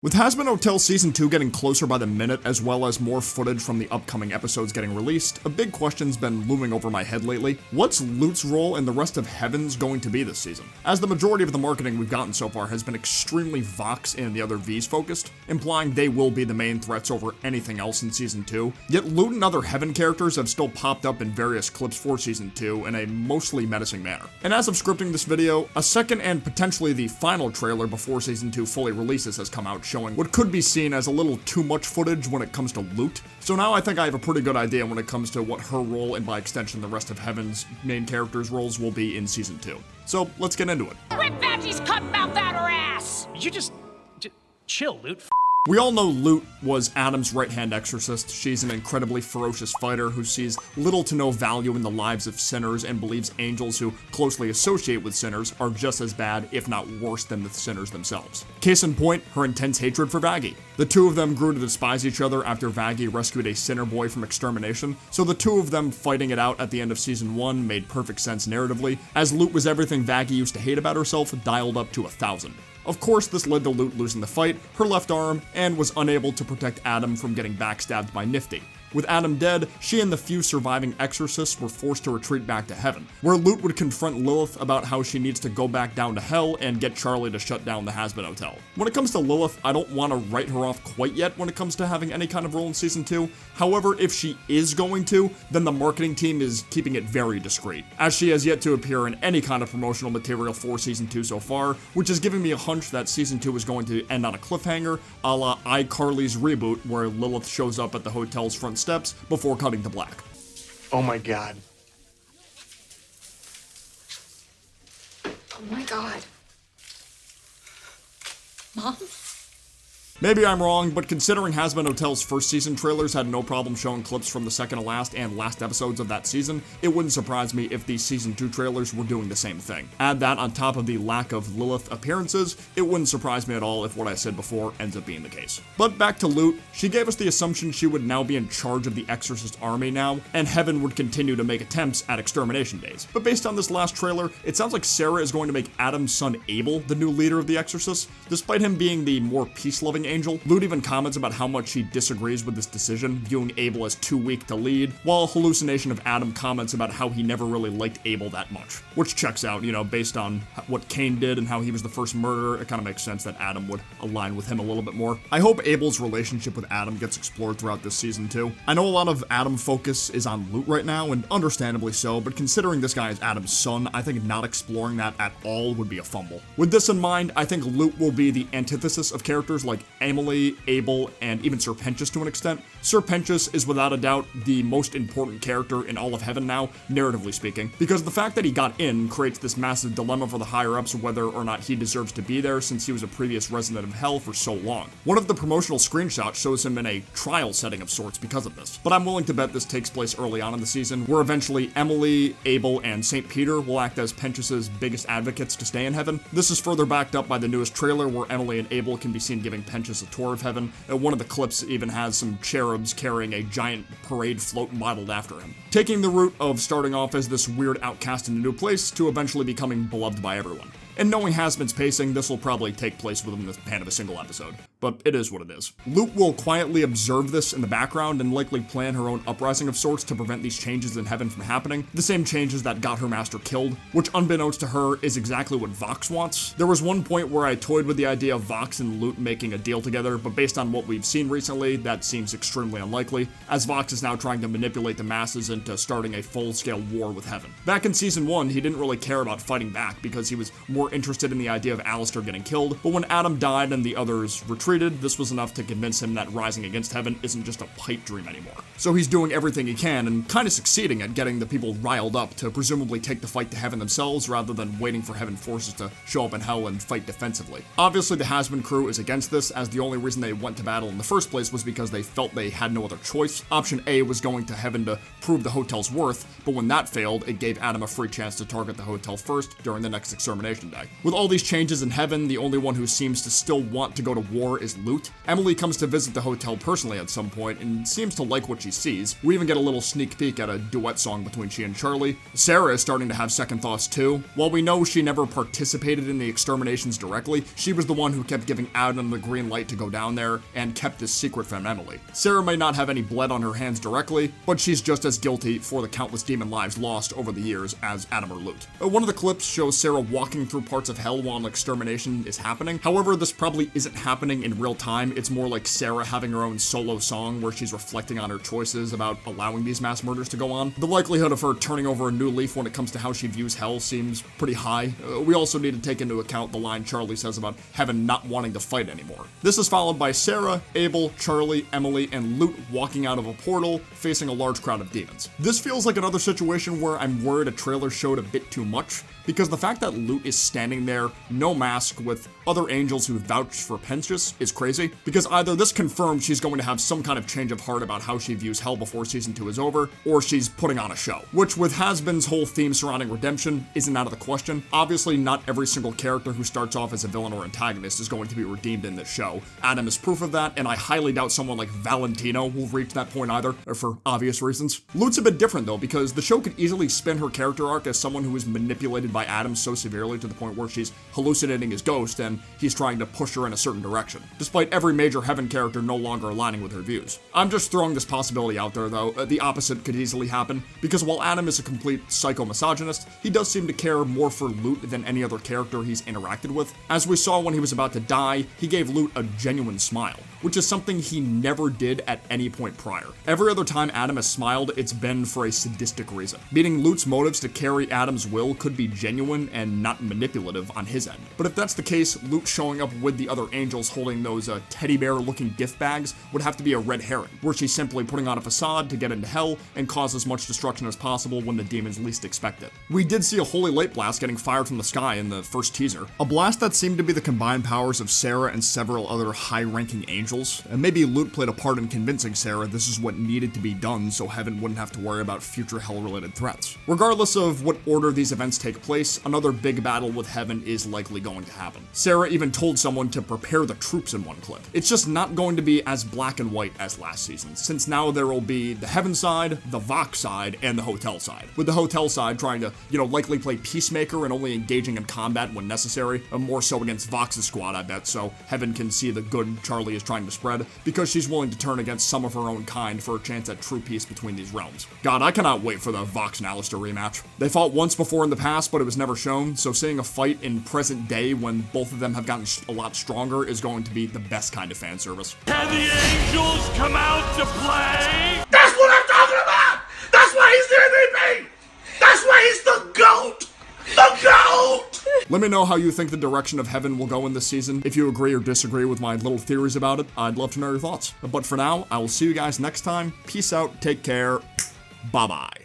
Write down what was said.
With Hazbin Hotel Season 2 getting closer by the minute, as well as more footage from the upcoming episodes getting released, a big question's been looming over my head lately. What's Loot's role in the rest of Heaven's going to be this season? As the majority of the marketing we've gotten so far has been extremely Vox and the other Vees focused, implying they will be the main threats over anything else in Season 2, yet Loot and other Heaven characters have still popped up in various clips for Season 2 in a mostly menacing manner. And as of scripting this video, a second and potentially the final trailer before Season 2 fully releases has come out, showing what could be seen as a little too much footage when it comes to Loot. So now I think I have a pretty good idea when it comes to what her role and by extension the rest of Heaven's main characters' roles will be in Season 2. So let's get into it. Rip Badgie's cutting mouth out her ass! You just chill, Loot. We all know Loot was Adam's right-hand exorcist. She's an incredibly ferocious fighter who sees little to no value in the lives of sinners and believes angels who closely associate with sinners are just as bad, if not worse, than the sinners themselves. Case in point, her intense hatred for Vaggie. The two of them grew to despise each other after Vaggie rescued a sinner boy from extermination, so the two of them fighting it out at the end of Season 1 made perfect sense narratively, as Loot was everything Vaggie used to hate about herself dialed up to 1,000. Of course, this led to Loot losing the fight, her left arm, and was unable to protect Adam from getting backstabbed by Nifty. With Adam dead, she and the few surviving exorcists were forced to retreat back to Heaven, where Loot would confront Lilith about how she needs to go back down to Hell and get Charlie to shut down the Hazbin Hotel. When it comes to Lilith, I don't want to write her off quite yet when it comes to having any kind of role in Season 2. However, if she is going to, then the marketing team is keeping it very discreet, as she has yet to appear in any kind of promotional material for Season 2 so far, which is giving me a hunch that Season 2 is going to end on a cliffhanger, a la iCarly's reboot, where Lilith shows up at the hotel's front steps before cutting to black. Oh my god. Oh my god. Mom? Maybe I'm wrong, but considering Hazbin Hotel's first season trailers had no problem showing clips from the second to last and last episodes of that season, it wouldn't surprise me if these Season 2 trailers were doing the same thing. Add that on top of the lack of Lilith appearances, it wouldn't surprise me at all if what I said before ends up being the case. But back to Loot, she gave us the assumption she would now be in charge of the Exorcist army now, and Heaven would continue to make attempts at extermination days. But based on this last trailer, it sounds like Sarah is going to make Adam's son Abel the new leader of the Exorcists, despite him being the more peace-loving angel. Loot even comments about how much he disagrees with this decision, viewing Abel as too weak to lead, while Hallucination of Adam comments about how he never really liked Abel that much. Which checks out, based on what Cain did and how he was the first murderer, it kind of makes sense that Adam would align with him a little bit more. I hope Abel's relationship with Adam gets explored throughout this season too. I know a lot of Adam focus is on Loot right now, and understandably so, but considering this guy is Adam's son, I think not exploring that at all would be a fumble. With this in mind, I think Loot will be the antithesis of characters like Emily, Abel, and even Sir Pentious to an extent. Sir Pentious is without a doubt the most important character in all of Heaven now, narratively speaking, because the fact that he got in creates this massive dilemma for the higher-ups whether or not he deserves to be there since he was a previous resident of Hell for so long. One of the promotional screenshots shows him in a trial setting of sorts because of this, but I'm willing to bet this takes place early on in the season, where eventually Emily, Abel, and St. Peter will act as Pentious' biggest advocates to stay in Heaven. This is further backed up by the newest trailer where Emily and Abel can be seen giving Pentious a tour of Heaven. One of the clips even has some cherubs carrying a giant parade float modeled after him, taking the route of starting off as this weird outcast in a new place to eventually becoming beloved by everyone. And knowing Hazbin's pacing, this will probably take place within the span of a single episode. But it is what it is. Loot will quietly observe this in the background and likely plan her own uprising of sorts to prevent these changes in Heaven from happening, the same changes that got her master killed, which unbeknownst to her is exactly what Vox wants. There was one point where I toyed with the idea of Vox and Loot making a deal together, but based on what we've seen recently, that seems extremely unlikely, as Vox is now trying to manipulate the masses into starting a full-scale war with Heaven. Back in Season 1, he didn't really care about fighting back because he was more interested in the idea of Alistair getting killed, but when Adam died and the others retreated, this was enough to convince him that rising against Heaven isn't just a pipe dream anymore. So he's doing everything he can and kind of succeeding at getting the people riled up to presumably take the fight to Heaven themselves rather than waiting for Heaven forces to show up in Hell and fight defensively. Obviously, the Hazbin crew is against this, as the only reason they went to battle in the first place was because they felt they had no other choice. Option A was going to Heaven to prove the hotel's worth, but when that failed, it gave Adam a free chance to target the hotel first during the next extermination day. With all these changes in Heaven, the only one who seems to still want to go to war is Loot. Emily comes to visit the hotel personally at some point and seems to like what she sees. We even get a little sneak peek at a duet song between she and Charlie. Sarah is starting to have second thoughts too. While we know she never participated in the exterminations directly, she was the one who kept giving Adam the green light to go down there and kept this secret from Emily. Sarah may not have any blood on her hands directly, but she's just as guilty for the countless demon lives lost over the years as Adam or Loot. One of the clips shows Sarah walking through parts of hell while an extermination is happening. However, this probably isn't happening in real time. It's more like Sarah having her own solo song where she's reflecting on her choices about allowing these mass murders to go on. The likelihood of her turning over a new leaf when it comes to how she views hell seems pretty high. We also need to take into account the line Charlie says about Heaven not wanting to fight anymore. This is followed by Sarah, Abel, Charlie, Emily, and Loot walking out of a portal, facing a large crowd of demons. This feels like another situation where I'm worried a trailer showed a bit too much, because the fact that Loot is standing there, no mask, with other angels who vouch for Pentius is crazy, because either this confirms she's going to have some kind of change of heart about how she views hell before season 2 is over, or she's putting on a show. Which, with Hazbin's whole theme surrounding redemption, isn't out of the question. Obviously, not every single character who starts off as a villain or antagonist is going to be redeemed in this show. Adam is proof of that, and I highly doubt someone like Valentino will reach that point either, for obvious reasons. Loot's a bit different though, because the show could easily spin her character arc as someone who is manipulated by Adam so severely to the point where she's hallucinating his ghost and he's trying to push her in a certain direction, despite every major Heaven character no longer aligning with her views. I'm just throwing this possibility out there though. The opposite could easily happen, because while Adam is a complete psycho-misogynist, he does seem to care more for Loot than any other character he's interacted with. As we saw when he was about to die, he gave Loot a genuine smile, which is something he never did at any point prior. Every other time Adam has smiled, it's been for a sadistic reason. Meaning Loot's motives to carry Adam's will could be genuine and not manipulative on his end. But if that's the case, Loot showing up with the other angels holding those teddy bear looking gift bags would have to be a red herring, where she's simply putting on a facade to get into hell and cause as much destruction as possible when the demons least expect it. We did see a holy light blast getting fired from the sky in the first teaser, a blast that seemed to be the combined powers of Sarah and several other high-ranking angels, and maybe Loot played a part in convincing Sarah this is what needed to be done so Heaven wouldn't have to worry about future hell-related threats. Regardless of what order these events take place, another big battle with Heaven is likely going to happen. Sarah even told someone to prepare the troops in one clip. It's just not going to be as black and white as last season, since now there will be the Heaven side, the Vox side, and the Hotel side. With the Hotel side trying to, likely play peacemaker and only engaging in combat when necessary, more so against Vox's squad, I bet, so Heaven can see the good Charlie is trying to spread, because she's willing to turn against some of her own kind for a chance at true peace between these realms. God, I cannot wait for the Vox and Alistair rematch. They fought once before in the past, but it was never shown, so seeing a fight in present day when both of them have gotten a lot stronger is going to be the best kind of fan service. Can the angels come out to play? That's what I'm talking about! That's why he's the MVP! That's why he's the GOAT! The GOAT! Let me know how you think the direction of Heaven will go in this season. If you agree or disagree with my little theories about it, I'd love to know your thoughts. But for now, I will see you guys next time. Peace out, take care, bye-bye.